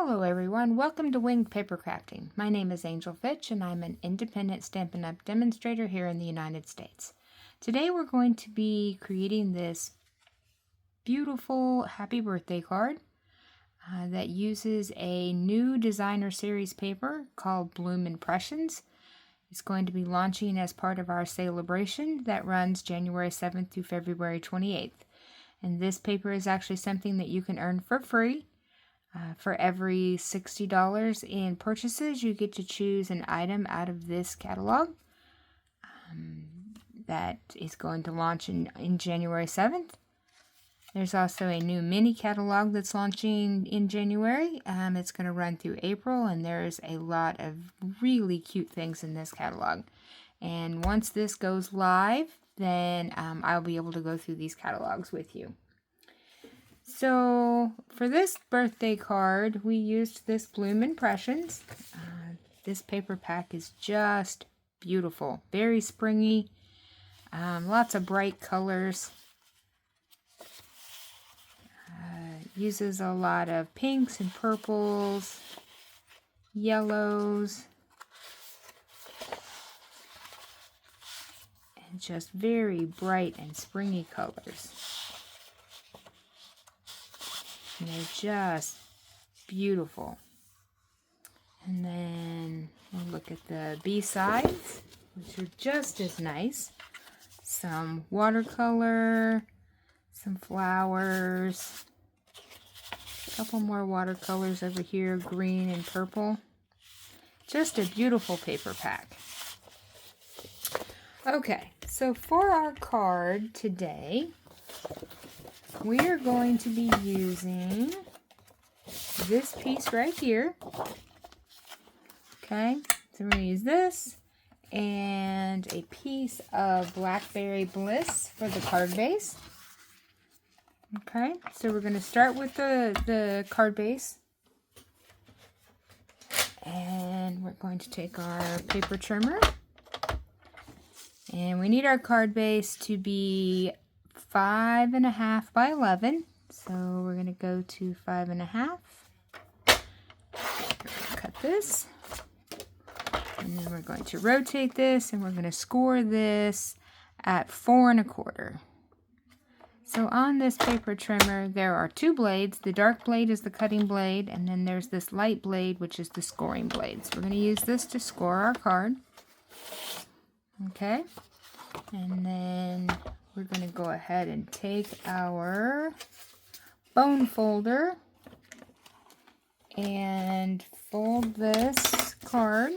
Hello everyone, welcome to Winged Paper Crafting. My name is Angel Fitch and I'm an independent Stampin' Up! Demonstrator here in the United States. Today we're going to be creating this beautiful happy birthday card that uses a new designer series paper called Bloom Impressions. It's going to be launching as part of our Sale-A-Bration that runs January 7th through February 28th. And this paper is actually something that you can earn for free. For every $60 in purchases, you get to choose an item out of this catalog that is going to launch in January 7th. There's also a new mini catalog that's launching in January. It's going to run through April, and there's a lot of really cute things in this catalog. And once this goes live, then I'll be able to go through these catalogs with you. So for this birthday card, we used this Bloom Impressions. This paper pack is just beautiful, very springy, lots of bright colors. Uses a lot of pinks and purples, yellows, and just very bright and springy colors. And they're just beautiful. And then we'll look at the B-sides, which are just as nice. Some watercolor, some flowers, a couple more watercolors over here, green and purple. Just a beautiful paper pack. Okay, so for our card today, we are going to be using this piece right here. Okay, so we're going to use this and a piece of Blackberry Bliss for the card base. Okay, so we're going to start with the card base. And we're going to take our paper trimmer. And we need our card base to be 5.5 by 11, so we're going to go to 5.5. Cut this, and then we're going to rotate this, and we're going to score this at 4.25. So on this paper trimmer, there are two blades. The dark blade is the cutting blade, and then there's this light blade, which is the scoring blade. So we're going to use this to score our card. Okay, and then we're going to go ahead and take our bone folder and fold this card.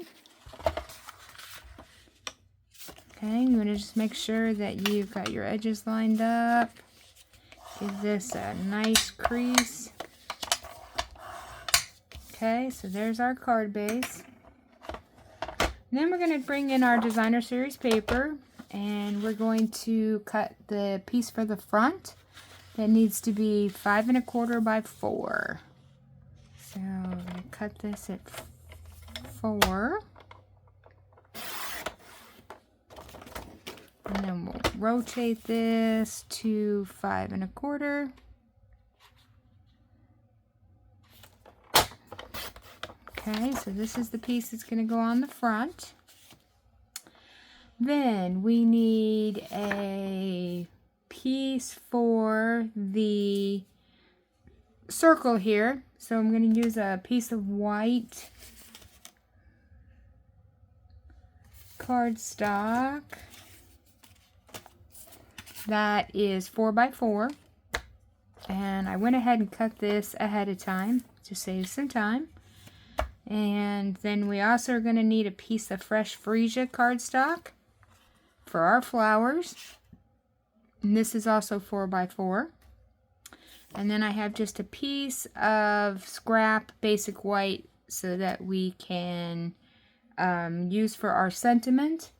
Okay, you want to just make sure that you've got your edges lined up. Give this a nice crease. Okay, so there's our card base. And then we're going to bring in our designer series paper. And we're going to cut the piece for the front that needs to be 5.25 by 4. So we're going to cut this at 4. And then we'll rotate this to 5.25. Okay, so this is the piece that's going to go on the front. Then we need a piece for the circle here. So I'm going to use a piece of white cardstock that is 4 by 4. And I went ahead and cut this ahead of time to save some time. And then we also are going to need a piece of fresh freesia cardstock for our flowers, and this is also 4 by 4. And then I have just a piece of scrap basic white so that we can use for our sentiment,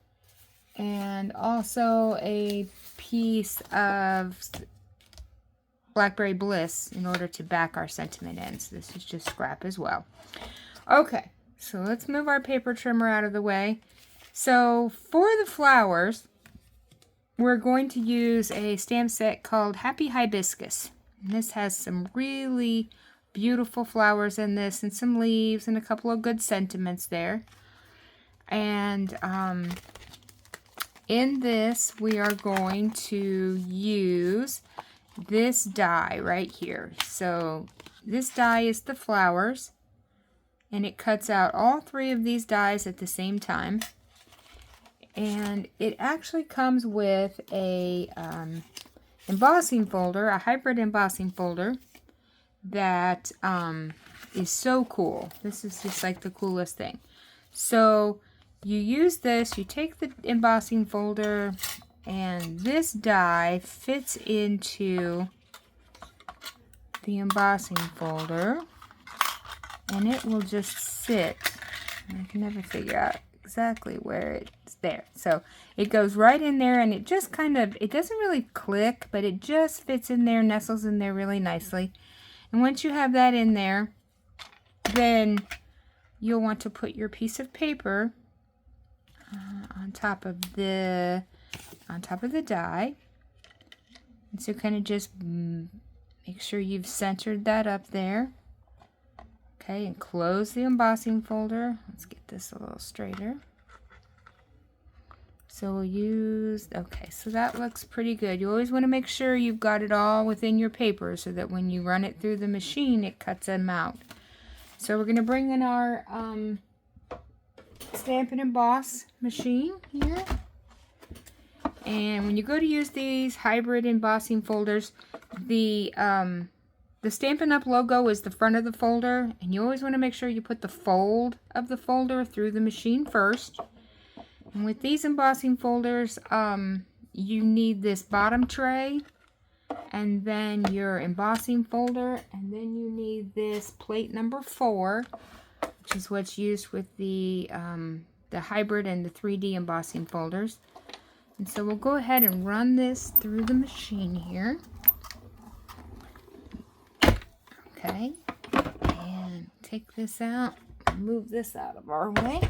and also a piece of Blackberry Bliss in order to back our sentiment in. So this is just scrap as well. Okay, so let's move our paper trimmer out of the way. So for the flowers, we're going to use a stamp set called Happy Hibiscus. And this has some really beautiful flowers in this and some leaves and a couple of good sentiments there. And in this, we are going to use this die right here. So this die is the flowers, and it cuts out all 3 of these dies at the same time. And it actually comes with a embossing folder, a hybrid embossing folder that is so cool. This is just like the coolest thing. So you use this, you take the embossing folder, and this die fits into the embossing folder, and it will just sit. I can never figure out exactly where it's there. So it goes right in there, and it just kind of, it doesn't really click, but it just fits in there, nestles in there really nicely. And once you have that in there, then you'll want to put your piece of paper on top of the die. And so kind of just make sure you've centered that up there. Okay, and close the embossing folder. Let's get this a little straighter. So we'll use, okay, so that looks pretty good. You always want to make sure you've got it all within your paper so that when you run it through the machine, it cuts them out. So we're going to bring in our Stampin' Emboss machine here. And when you go to use these hybrid embossing folders, the Stampin' Up logo is the front of the folder, and you always want to make sure you put the fold of the folder through the machine first. And with these embossing folders, you need this bottom tray, and then your embossing folder, and then you need this plate number 4, which is what's used with the hybrid and the 3D embossing folders. And so we'll go ahead and run this through the machine here. Okay, and take this out, move this out of our way.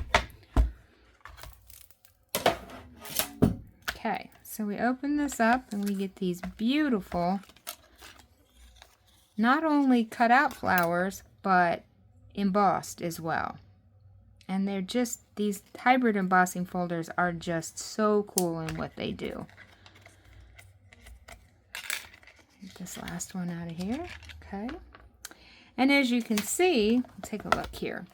Okay, so we open this up and we get these beautiful, not only cut out flowers, but embossed as well. And they're just, these hybrid embossing folders are just so cool in what they do. Get this last one out of here. Okay. And as you can see, take a look here.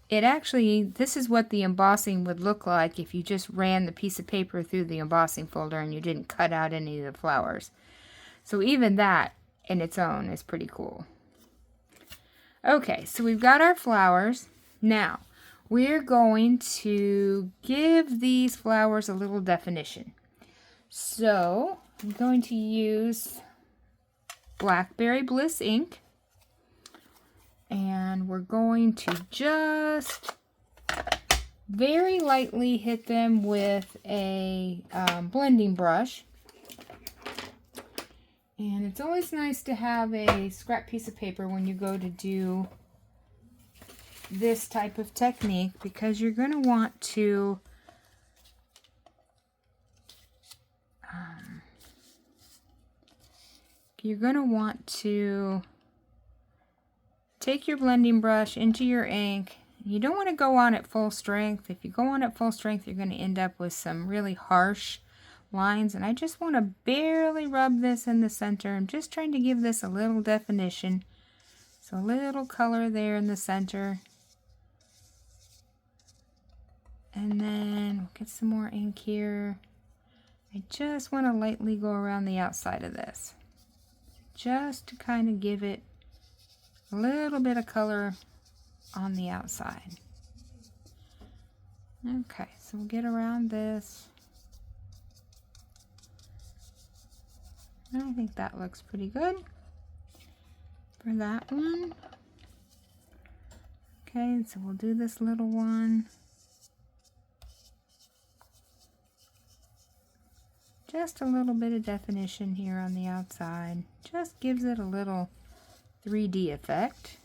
It actually, this is what the embossing would look like if you just ran the piece of paper through the embossing folder and you didn't cut out any of the flowers. So even that in its own is pretty cool. Okay, so we've got our flowers. Now, we're going to give these flowers a little definition. So, I'm going to use Blackberry Bliss ink. And we're going to just very lightly hit them with a blending brush. And it's always nice to have a scrap piece of paper when you go to do this type of technique, because you're going to want to take your blending brush into your ink. You don't want to go on at full strength. If you go on at full strength, you're going to end up with some really harsh lines. And I just want to barely rub this in the center. I'm just trying to give this a little definition. So a little color there in the center. And then we'll get some more ink here. I just want to lightly go around the outside of this, just to kind of give it a little bit of color on the outside. Okay, so we'll get around this. I think that looks pretty good for that one. Okay, so we'll do this little one. Just a little bit of definition here on the outside. Just gives it a little 3D effect.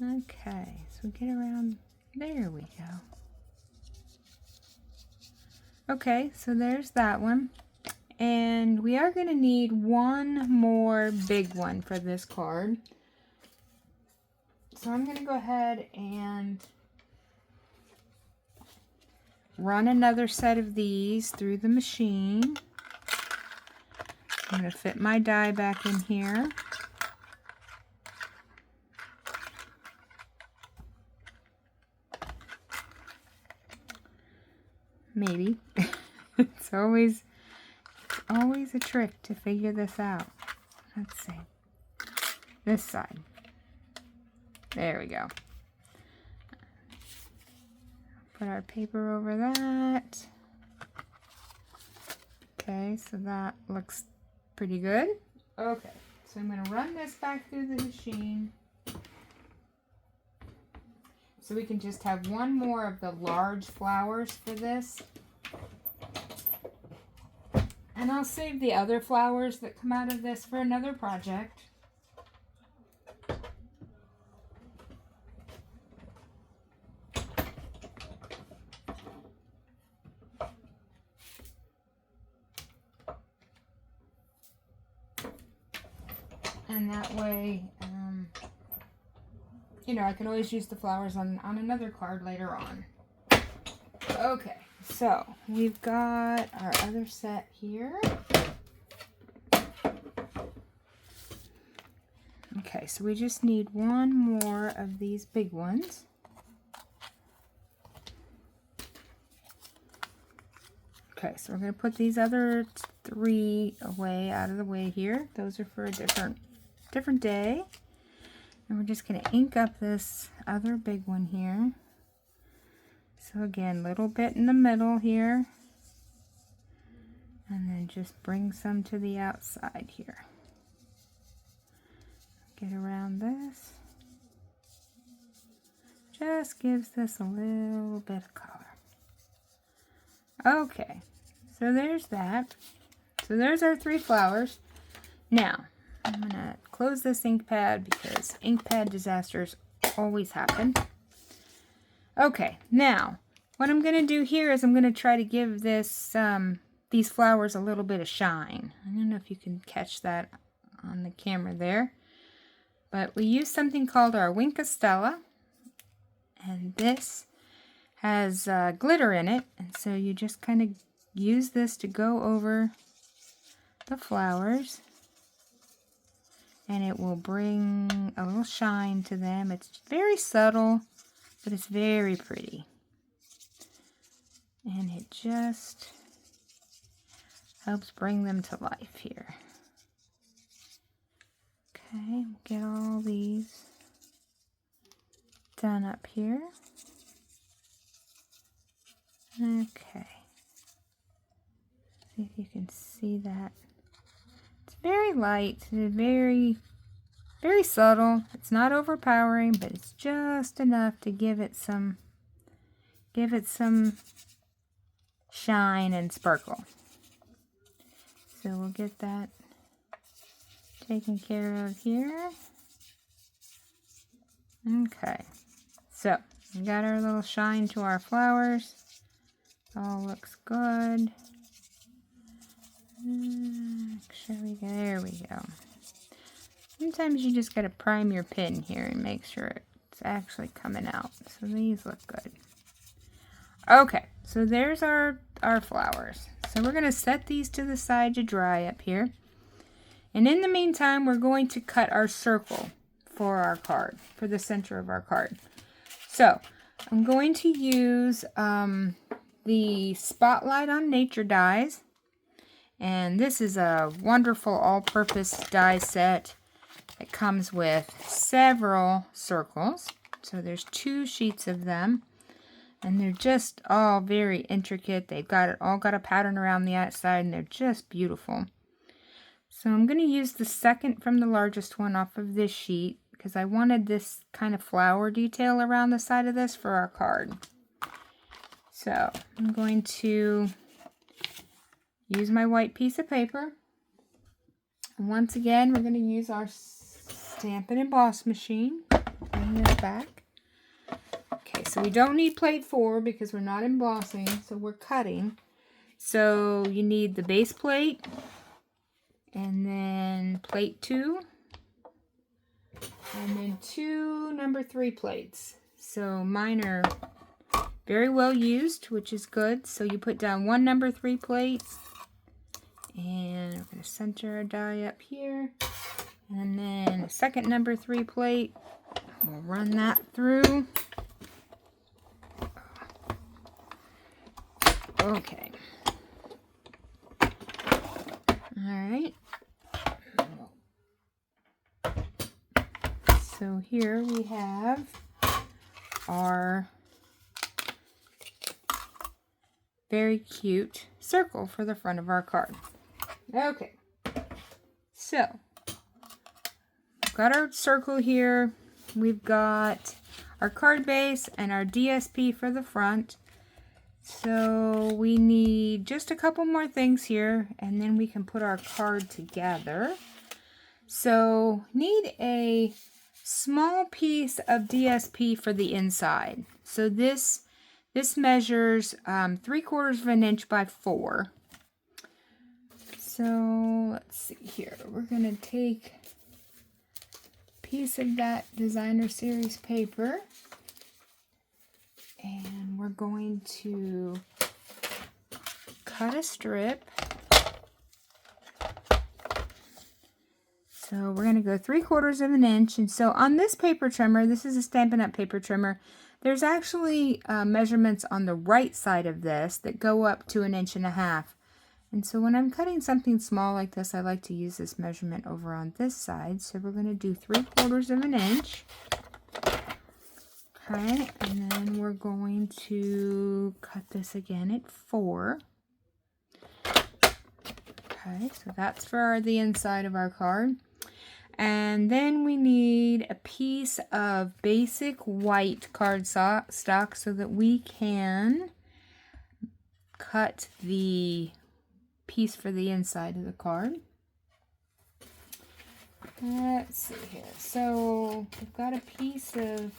Okay, so we get around, there we go. Okay, so there's that one. And we are going to need one more big one for this card. So I'm going to go ahead and run another set of these through the machine. I'm going to fit my die back in here. Maybe. It's always a trick to figure this out. Let's see. This side. There we go. Put our paper over that. Okay, so that looks pretty good. Okay, so I'm going to run this back through the machine. So we can just have one more of the large flowers for this. And I'll save the other flowers that come out of this for another project. And that way, you know, I can always use the flowers on another card later on. Okay, so we've got our other set here. Okay, so we just need one more of these big ones. Okay, so we're going to put these other three away, out of the way here. Those are for a different day. And we're just going to ink up this other big one here. So again, little bit in the middle here. And then just bring some to the outside here. Get around this. Just gives this a little bit of color. Okay, so there's that. So there's our three flowers. Now, I'm going to close this ink pad because ink pad disasters always happen. Okay, now what I'm going to do here is I'm going to try to give this these flowers a little bit of shine. I don't know if you can catch that on the camera there. But we use something called our Winkastella. And this has glitter in it. And so you just kind of use this to go over the flowers. And it will bring a little shine to them. It's very subtle, but it's very pretty. And it just helps bring them to life here. Okay, get all these done up here. Okay. See if you can see that. It's very light, very subtle. It's not overpowering, but it's just enough to give it some shine and sparkle. So we'll get that taken care of here. Okay, so we got our little shine to our flowers. All looks good. Make sure there we go. Sometimes you just got to prime your pin here and make sure it's actually coming out. So these look good. Okay, so there's our flowers. So we're going to set these to the side to dry up here. And in the meantime, we're going to cut our circle for our card, for the center of our card. So I'm going to use the Spotlight on Nature dies. And this is a wonderful all-purpose die set. It comes with several circles. So there's 2 sheets of them. And they're just all very intricate. They've all got a pattern around the outside, and they're just beautiful. So I'm going to use the second from the largest one off of this sheet because I wanted this kind of flower detail around the side of this for our card. So I'm going to use my white piece of paper. And once again, we're going to use our Stampin' Emboss machine. Bring this back. Okay, so we don't need plate 4 because we're not embossing, so we're cutting. So you need the base plate, and then plate 2, and then 2 number 3 plates. So mine are very well used, which is good. So you put down 1 number 3 plate, and we're going to center our die up here, and then a second number 3 plate. We'll run that through. Okay. Alright. So here we have our very cute circle for the front of our card. Okay. So, we've got our circle here. We've got our card base and our DSP for the front. So we need just a couple more things here, and then we can put our card together. So need a small piece of DSP for the inside. So this measures 3/4 of an inch by 4. So let's see here. We're gonna take a piece of that designer series paper, and we're going to cut a strip. So we're going to go 3/4 of an inch. And so on this paper trimmer, this is a Stampin' Up paper trimmer, there's actually measurements on the right side of this that go up to 1.5 inches. And so when I'm cutting something small like this, I like to use this measurement over on this side. So we're going to do 3/4 of an inch. Okay, and then we're going to cut this again at 4. Okay, so that's for the inside of our card. And then we need a piece of basic white cardstock so that we can cut the piece for the inside of the card. Let's see here. So we've got a piece of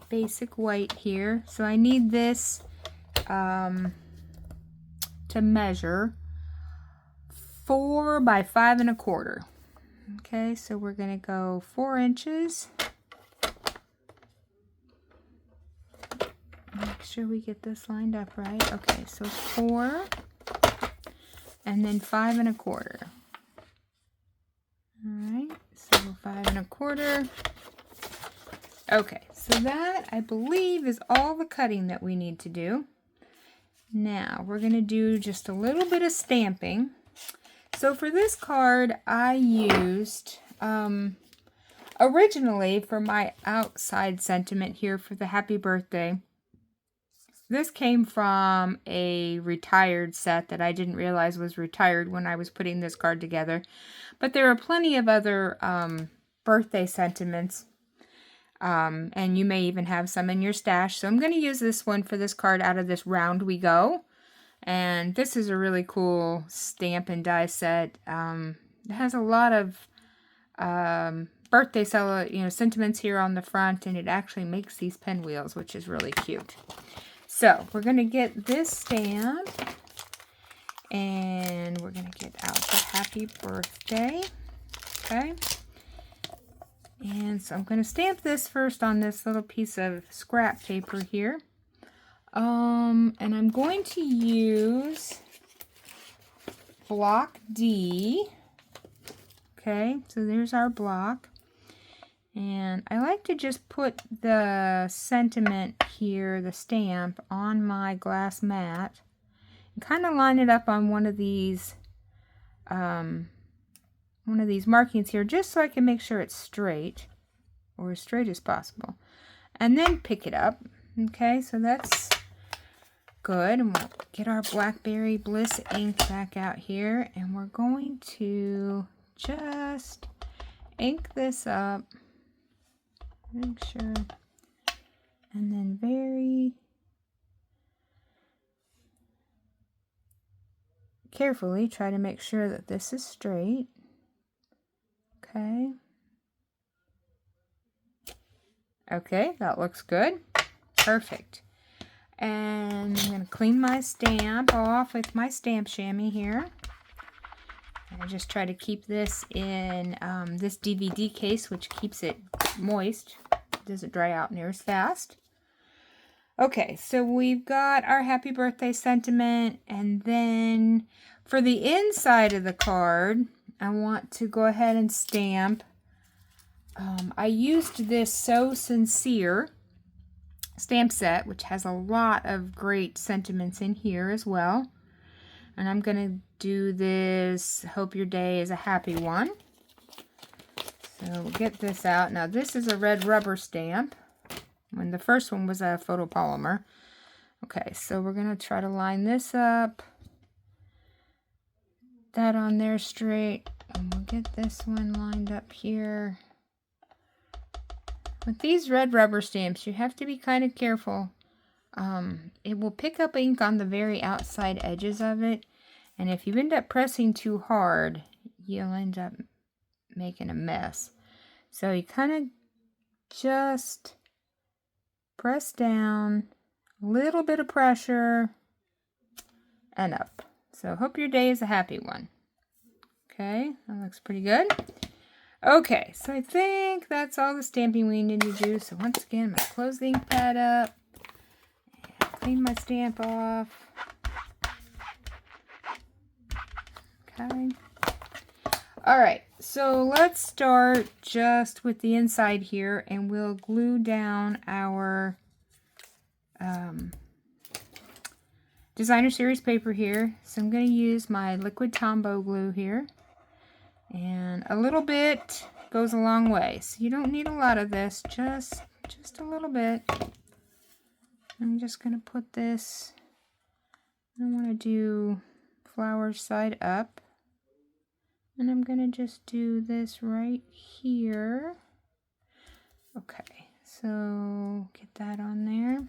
basic white here. So I need this to measure 4 by 5 1/4. Okay, so we're going to go 4 inches. Make sure we get this lined up right. Okay, so 4 and then 5 1/4. Alright, so 5 1/4. Okay, so that I believe is all the cutting that we need to do. Now we're going to do just a little bit of stamping. So for this card, I used, originally for my outside sentiment here for the happy birthday, this came from a retired set that I didn't realize was retired when I was putting this card together. But there are plenty of other birthday sentiments, and you may even have some in your stash. So I'm going to use this one for this card out of this Round We Go. And this is a really cool stamp and die set. It has a lot of birthday sentiments here on the front, and it actually makes these pinwheels, which is really cute. So we're going to get this stamp, and we're going to get out the happy birthday. Okay. And so I'm going to stamp this first on this little piece of scrap paper here. And I'm going to use block D. Okay, so there's our block. And I like to just put the sentiment here, the stamp, on my glass mat. And kind of line it up on one of these markings here, just so I can make sure it's straight, or as straight as possible. And then pick it up. Okay, so that's good. And we'll get our Blackberry Bliss ink back out here, and we're going to just ink this up. Make sure, and then very carefully try to make sure that this is straight. Okay. Okay, that looks good. Perfect. And I'm going to clean my stamp off with my stamp chamois here. And I just try to keep this in this DVD case, which keeps it moist. It doesn't dry out near as fast. Okay, so we've got our happy birthday sentiment. And then for the inside of the card, I want to go ahead and stamp. I used this So Sincere stamp set, which has a lot of great sentiments in here as well. And I'm going to do this Hope Your Day is a Happy One. So we'll get this out. Now this is a red rubber stamp, when the first one was a photopolymer. Okay, so we're going to try to line this up. That on there straight. And we'll get this one lined up here. With these red rubber stamps, you have to be kind of careful. It will pick up ink on the very outside edges of it. And if you end up pressing too hard, you'll end up making a mess. So you kind of just press down, a little bit of pressure, and up. So hope your day is a happy one. Okay, that looks pretty good. Okay, so I think that's all the stamping we need to do. So once again, I'm going to close the ink pad up and clean my stamp off. Okay. All right, so let's start just with the inside here, and we'll glue down our designer series paper here. So I'm going to use my liquid Tombow glue here. And a little bit goes a long way. So you don't need a lot of this, just a little bit. I'm just going to put this, I want to do flowers side up. And I'm going to just do this right here. Okay, so get that on there.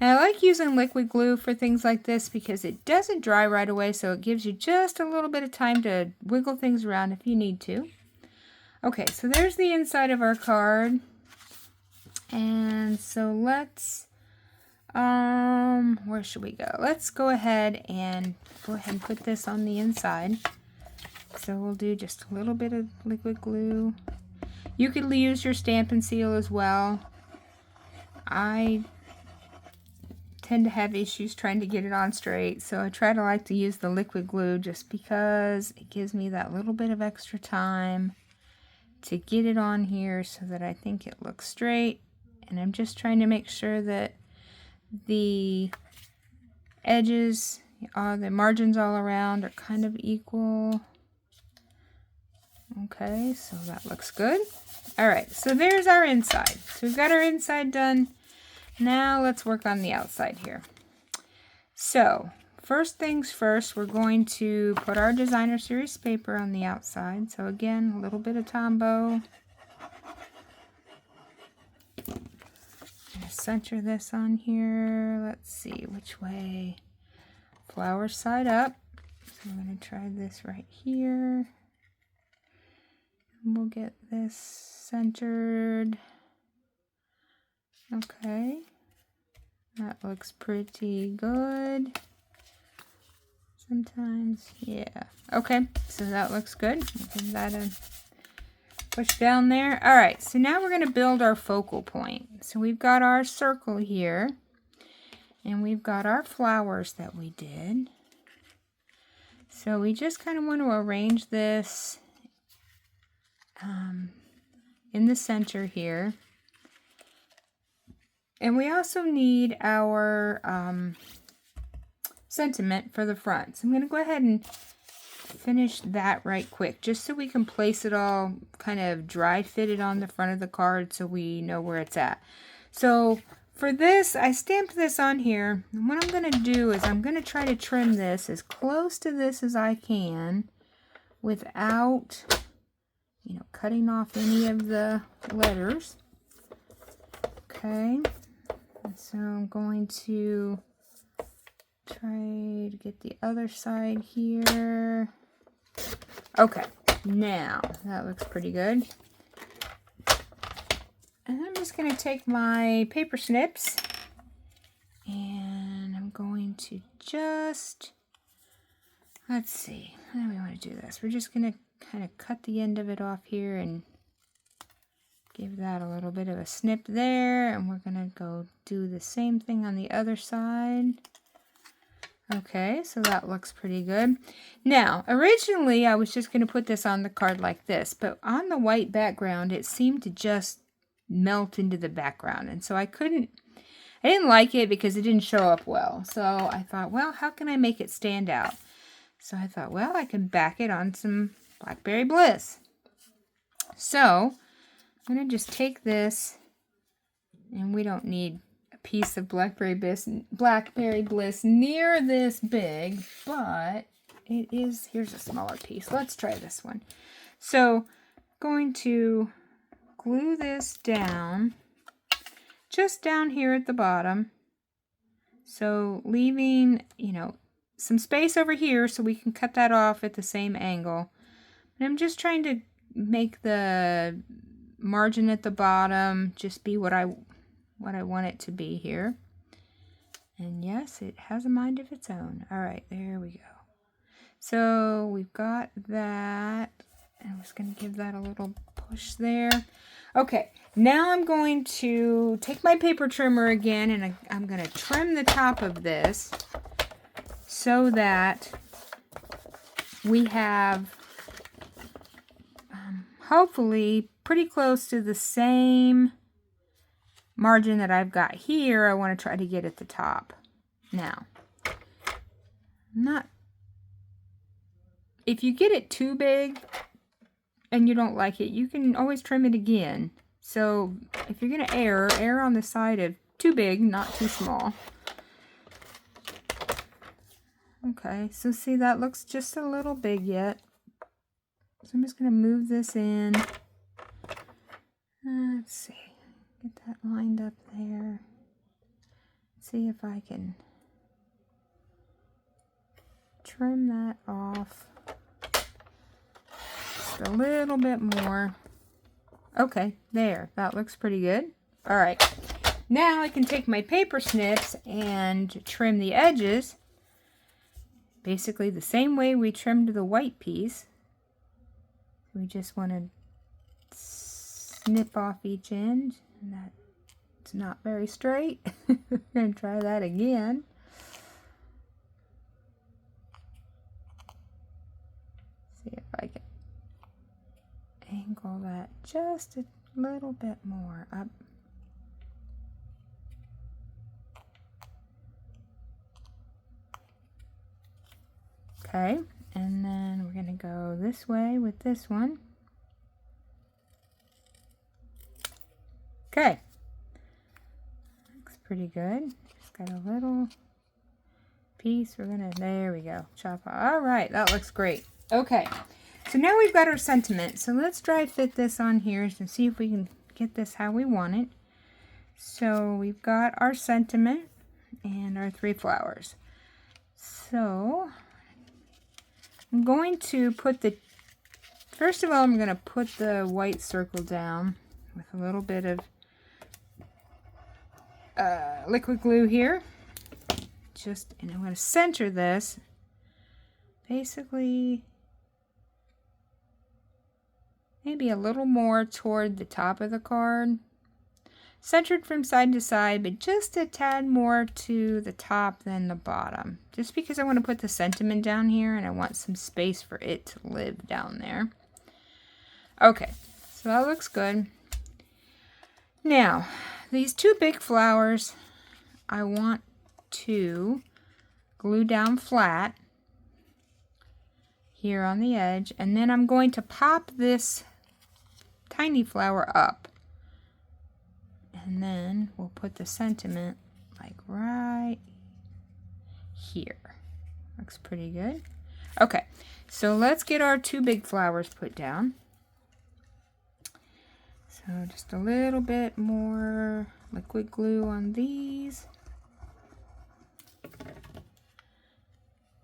And I like using liquid glue for things like this because it doesn't dry right away, so it gives you just a little bit of time to wiggle things around if you need to. Okay, so there's the inside of our card. And so let's, where should we go? Let's go ahead and put this on the inside. So we'll do just a little bit of liquid glue. You could use your Stampin' Seal as well. I tend to have issues trying to get it on straight, so I try to like to use the liquid glue just because it gives me that little bit of extra time to get it on here so that I think it looks straight. And I'm just trying to make sure that the edges, the margins all around are kind of equal. Okay, so that looks good. All right, so there's our inside. So we've got our inside done. Now let's work on the outside here. So first things first, we're going to put our designer series paper on the outside. So again, a little bit of Tombow. Center this on here. Let's see which way. Flower side up. So I'm going to try this right here. We'll get this centered. Okay, that looks pretty good. Sometimes, yeah. Okay, so that looks good. Give that a push down there. All right, so now we're going to build our focal point. So we've got our circle here, and we've got our flowers that we did. So we just kind of want to arrange this in the center here. And we also need our sentiment for the front. So I'm going to go ahead and finish that right quick, just so we can place it all kind of dry fitted on the front of the card so we know where it's at. So for this, I stamped this on here. And what I'm going to do is I'm going to try to trim this as close to this as I can without, cutting off any of the letters. Okay. So I'm going to try to get the other side here. Okay, now that looks pretty good. And I'm just going to take my paper snips and to just, let's see, how do we want to do this? We're just going to kind of cut the end of it off here and give that a little bit of a snip there. And we're going to go do the same thing on the other side. Okay, so that looks pretty good. Now, originally I was just going to put this on the card like this, but on the white background, it seemed to just melt into the background. And so I didn't like it because it didn't show up well. So I thought, well, how can I make it stand out? So I thought, well, I can back it on some Blackberry Bliss. So I'm going to just take this, and we don't need piece of Blackberry Bliss near this big, but it is, here's a smaller piece. Let's try this one. So going to glue this down, just down here at the bottom. So leaving, you know, some space over here so we can cut that off at the same angle. And I'm just trying to make the margin at the bottom just be what I want it to be here. And yes, it has a mind of its own. All right, there we go. So we've got that. I'm just going to give that a little push there. Okay, now I'm going to take my paper trimmer again, and I'm going to trim the top of this so that we have hopefully pretty close to the same margin that I've got here. I want to try to get at the top. Now, if you get it too big and you don't like it, you can always trim it again. So if you're going to err on the side of too big, not too small. Okay, so see, that looks just a little big yet. So I'm just going to move this in. Let's see. Get that lined up there. See if I can trim that off just a little bit more. Okay, there. That looks pretty good. All right. Now I can take my paper snips and trim the edges. Basically the same way we trimmed the white piece. We just want to snip off each end. And that's not very straight. We're going to try that again. See if I can angle that just a little bit more up. Okay, and then we're going to go this way with this one. Okay, looks pretty good. Just got a little piece. We're gonna, there we go, chop off. All right, that looks great. Okay, so now we've got our sentiment. So let's dry fit this on here and see if we can get this how we want it. So we've got our sentiment and our 3 flowers. So I'm going to put first of all, I'm going to put the white circle down with a little bit of liquid glue here. And I'm going to center this basically maybe a little more toward the top of the card. Centered from side to side, but just a tad more to the top than the bottom. Just because I want to put the sentiment down here and I want some space for it to live down there. Okay, so that looks good. Now, these 2 big flowers, I want to glue down flat here on the edge, and then I'm going to pop this tiny flower up. And then we'll put the sentiment like right here. Looks pretty good. Okay, so let's get our 2 big flowers put down. So just a little bit more liquid glue on these.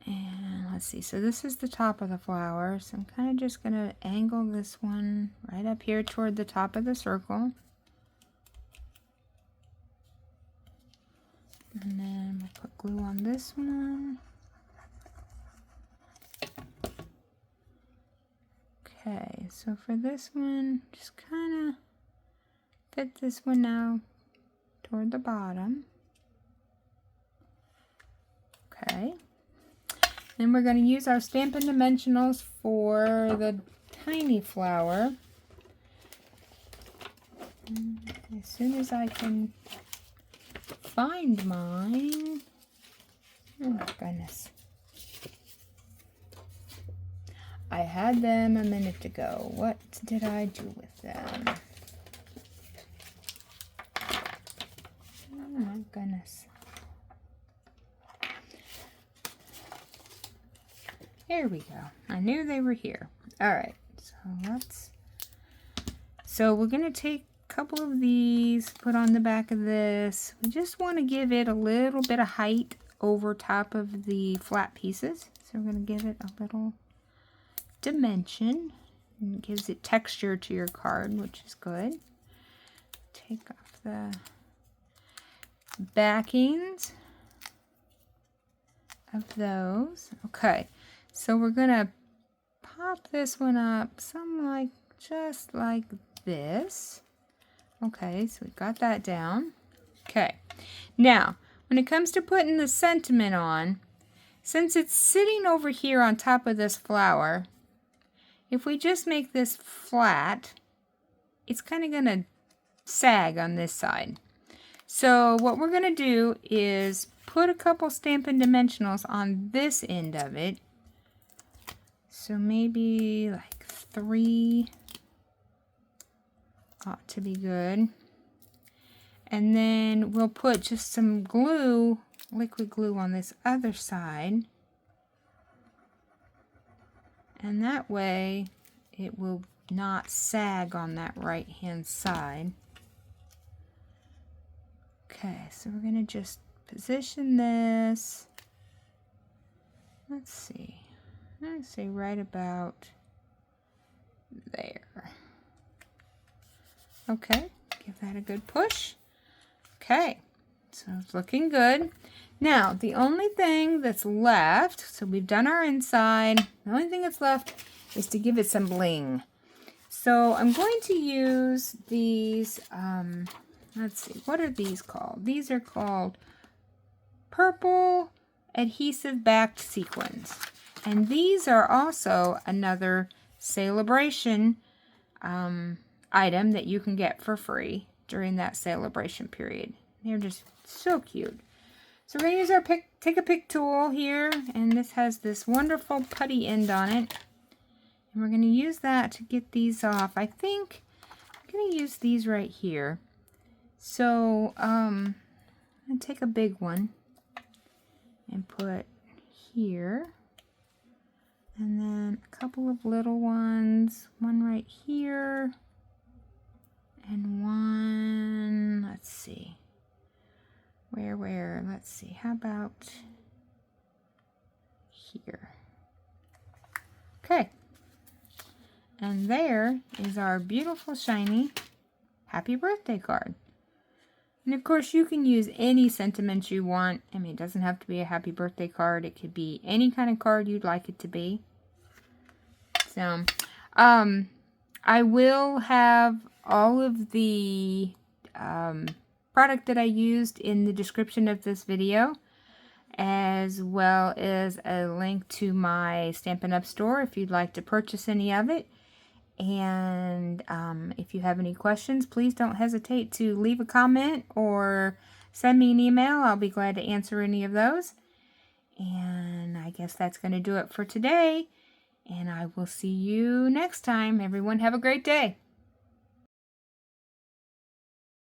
And let's see, so this is the top of the flower. So I'm kind of just going to angle this one right up here toward the top of the circle. And then we'll put glue on this one. Okay, so for this one, just kind of fit this one now toward the bottom. Okay. Then we're going to use our Stampin Demensionals for the tiny flower. As soon as I can find mine. Oh my goodness. I had them a minute ago. What did I do with them? Oh my goodness. There we go. I knew they were here. Alright, so we're going to take a couple of these, put on the back of this. We just want to give it a little bit of height over top of the flat pieces. So we're going to give it a little dimension. And it gives it texture to your card, which is good. Take off the backings of those. Okay. So we're going to pop this one up just like this. Okay, so we got that down. Okay, now when it comes to putting the sentiment on, since it's sitting over here on top of this flower, if we just make this flat, it's kind of going to sag on this side. So what we're going to do is put a couple Stampin' Demensionals on this end of it. So maybe like 3 ought to be good. And then we'll put just some glue, liquid glue on this other side. And that way it will not sag on that right hand side. Okay, so we're going to just position this. Let's see. I'd say right about there. Okay, give that a good push. Okay, so it's looking good. Now, the only thing that's left, so we've done our inside, the only thing that's left is to give it some bling. So I'm going to use these, let's see, what are these called? These are called purple adhesive backed sequins. And these are also another Sale-A-Bration item that you can get for free during that Sale-A-Bration period. They're just so cute. So we're going to use our take a pick tool here, and this has this wonderful putty end on it. And we're going to use that to get these off. I think I'm going to use these right here. So I'm going to take a big one and put here. And then a couple of little ones, one right here, and one, let's see, let's see, how about here? Okay, and there is our beautiful, shiny, happy birthday card. And of course, you can use any sentiment you want. I mean, it doesn't have to be a happy birthday card. It could be any kind of card you'd like it to be. So, I will have all of the product that I used in the description of this video, as well as a link to my Stampin' Up! Store if you'd like to purchase any of it. And if you have any questions, please don't hesitate to leave a comment or send me an email. I'll be glad to answer any of those. And I guess that's going to do it for today. And I will see you next time. Everyone have a great day.